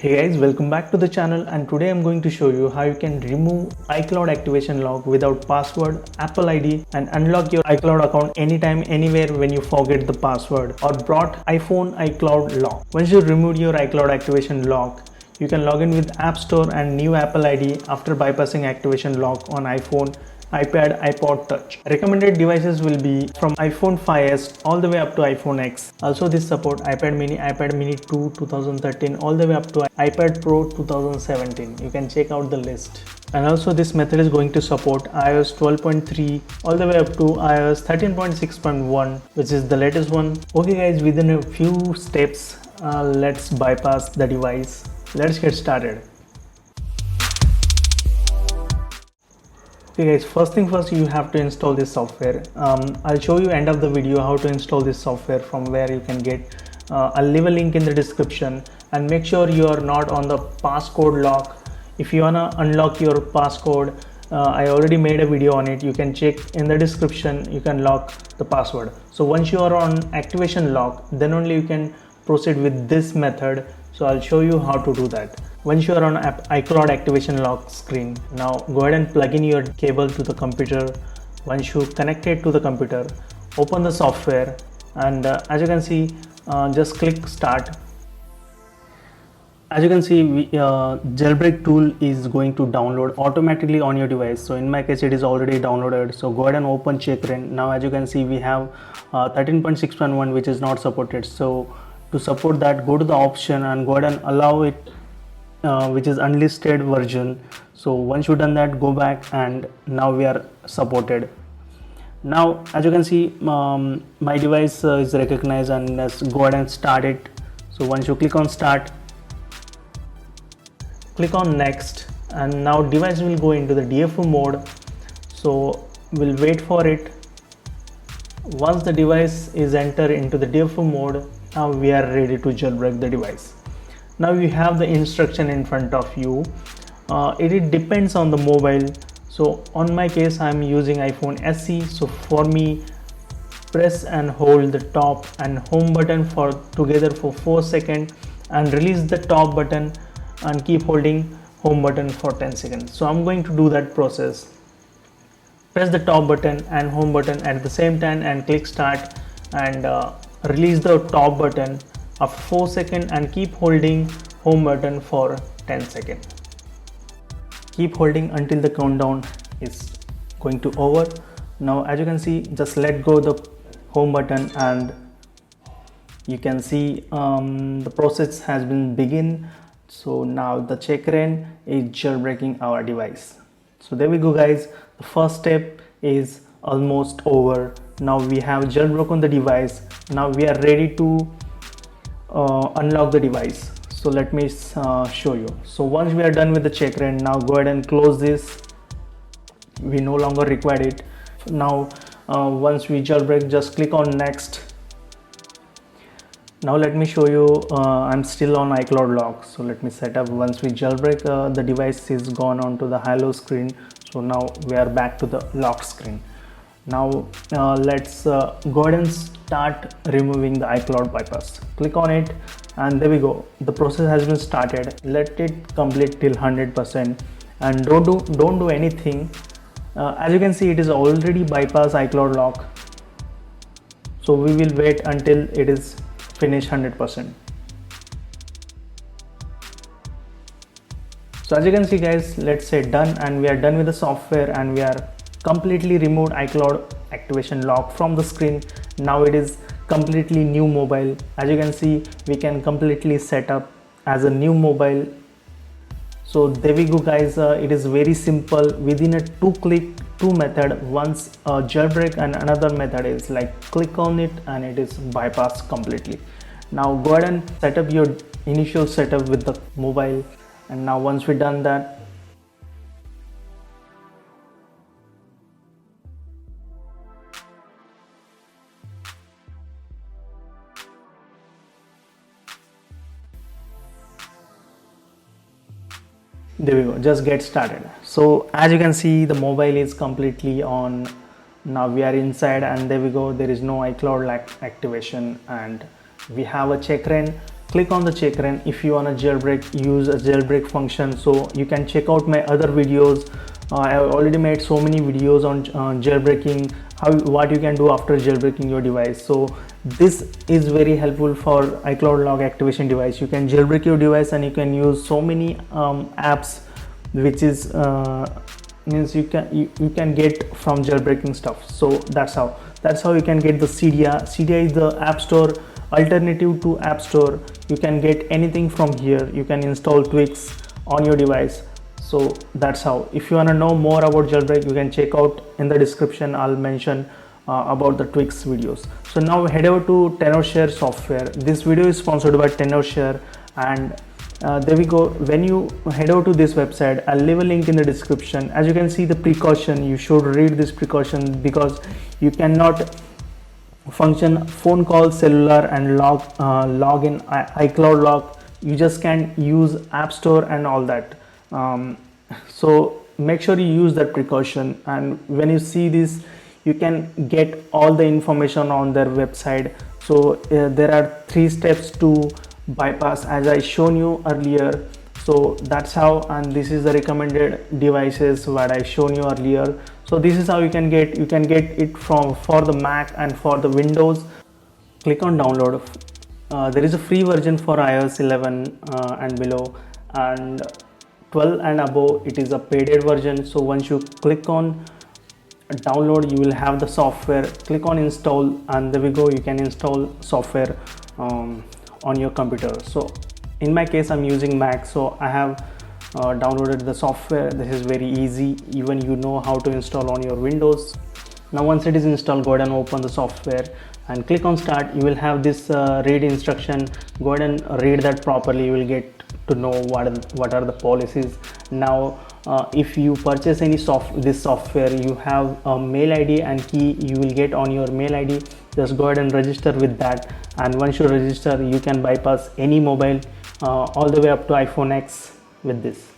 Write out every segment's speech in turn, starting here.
Hey guys, welcome back to the channel, and today I'm going to show you how you can remove iCloud activation lock without password, Apple ID and unlock your iCloud account anytime anywhere when you forget the password or brought iPhone iCloud lock. Once you remove your iCloud activation lock, you can log in with App Store and new Apple ID after bypassing activation lock on iPhone, iPad, iPod Touch. Recommended devices will be from iPhone 5s all the way up to iPhone X. Also this support iPad mini 2 2013 all the way up to iPad Pro 2017. You can check out the list. And also this method is going to support iOS 12.3 all the way up to iOS 13.6.1, which is the latest one. Okay guys, within a few steps, let's bypass the device. Let's get started. Okay guys, first thing first, you have to install this software. I'll show you end of the video how to install this software from where you can get. I'll leave a link in the description, and make sure you are not on the passcode lock. If you wanna unlock your passcode, I already made a video on it. You can check in the description. You can lock the password. So once you are on activation lock, then only you can proceed with this method. So I'll show you how to do that. Once you are on iCloud activation lock screen, now go ahead and plug in your cable to the computer. Once you connect it to the computer, open the software, and as you can see, just click start. As you can see, jailbreak tool is going to download automatically on your device. So in my case, it is already downloaded. So go ahead and open Checkra1n. Now as you can see, we have 13.6.1 which is not supported. So to support that, go to the option and go ahead and allow it, which is unlisted version. So once you've done that, go back, and now we are supported. Now as you can see, my device is recognized, and let's go ahead and start it. So once you click on start, click on next, and now device will go into the DFU mode. So we'll wait for it. Once the device is entered into the DFU mode, now we are ready to jailbreak the device. Now you have the instruction in front of you. It depends on the mobile. So on my case, I'm using iPhone SE. So for me, press and hold the top and home button for together for 4 seconds, and release the top button and keep holding home button for 10 seconds. So I'm going to do that process. Press the top button and home button at the same time and click start, and release the top button after 4 seconds and keep holding home button for 10 seconds. Keep holding until the countdown is going to over. Now as you can see, just let go the home button, and you can see the process has been begin. So now the Checkra1n is jailbreaking our device. So there we go guys, the first step is almost over. Now we have jailbroken the device. Now we are ready to unlock the device. So let me show you. So once we are done with the Checkra1n, now go ahead and close this. We no longer require it. Now once we jailbreak, just click on next. Now let me show you, I'm still on iCloud lock. So let me set up. Once we jailbreak, the device is gone onto the hello screen. So now we are back to the lock screen. Now let's go ahead and start removing the iCloud bypass. Click on it, and there we go. The process has been started. Let it complete till 100%, and don't do anything. As you can see, it is already bypassed iCloud lock. So we will wait until it is finished 100%. So as you can see guys, let's say done, and we are done with the software, and we are completely removed iCloud activation lock from the screen. Now it is completely new mobile. As you can see, we can completely set up as a new mobile. So there we go guys, it is very simple. Within a two method, once jailbreak, and another method is like click on it and it is bypassed completely. Now go ahead and set up your initial setup with the mobile, and now once we done that, there we go, just get started. So as you can see, the mobile is completely on. Now we are inside, and there we go, there is no iCloud activation, and we have a Checkra1n. click on the check run. If you want to jailbreak, use a jailbreak function. So you can check out my other videos. I have already made so many videos on jailbreaking, what you can do after jailbreaking your device. So this is very helpful for iCloud Log activation device. You can jailbreak your device and you can use so many apps, which is means you can get from jailbreaking stuff. So that's how you can get the Cydia. Cydia is the app store alternative to App Store. You can get anything from here. You can install Twix on your device. So that's how. If you want to know more about jailbreak, you can check out in the description. I'll mention about the Twix videos. So now head over to Tenorshare software. This video is sponsored by Tenorshare, and there we go. When you head over to this website, I'll leave a link in the description. As you can see, the precaution, you should read this precaution, because you cannot function phone call, cellular, and log in iCloud Log. You just can't use App Store and all that. So make sure you use that precaution, and when you see this, you can get all the information on their website. So there are 3 steps to bypass, as I shown you earlier. So that's how, and this is the recommended devices what I shown you earlier. So this is how you can get it for the Mac and for the Windows. Click on download. There is a free version for iOS 11 and below, and 12 and above it is a paid version. So once you click on download, you will have the software. Click on install, and there we go, you can install software on your computer. So in my case, I'm using Mac, so I have downloaded the software. This is very easy, even you know how to install on your Windows. Now once it is installed, go ahead and open the software and click on start. You will have this read instruction. Go ahead and read that properly. You will get to know what are the policies. Now if you purchase any this software, you have a mail ID and key you will get on your mail ID. Just go ahead and register with that, and once you register, you can bypass any mobile all the way up to iPhone X with this.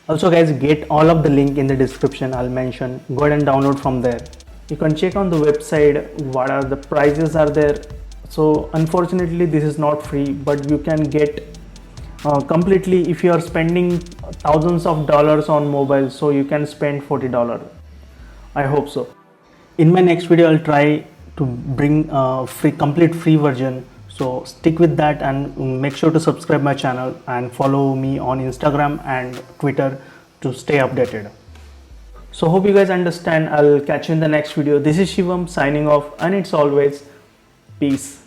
Also guys, get all of the link in the description. I'll mention. Go ahead and download from there. You can check on the website what are the prices are there. So unfortunately this is not free, but you can get completely. If you are spending thousands of dollars on mobile, so you can spend $40. I hope so. In my next video, I'll try to bring a complete free version. So stick with that, and make sure to subscribe my channel and follow me on Instagram and Twitter to stay updated. So hope you guys understand. I'll catch you in the next video. This is Shivam signing off, and it's always peace.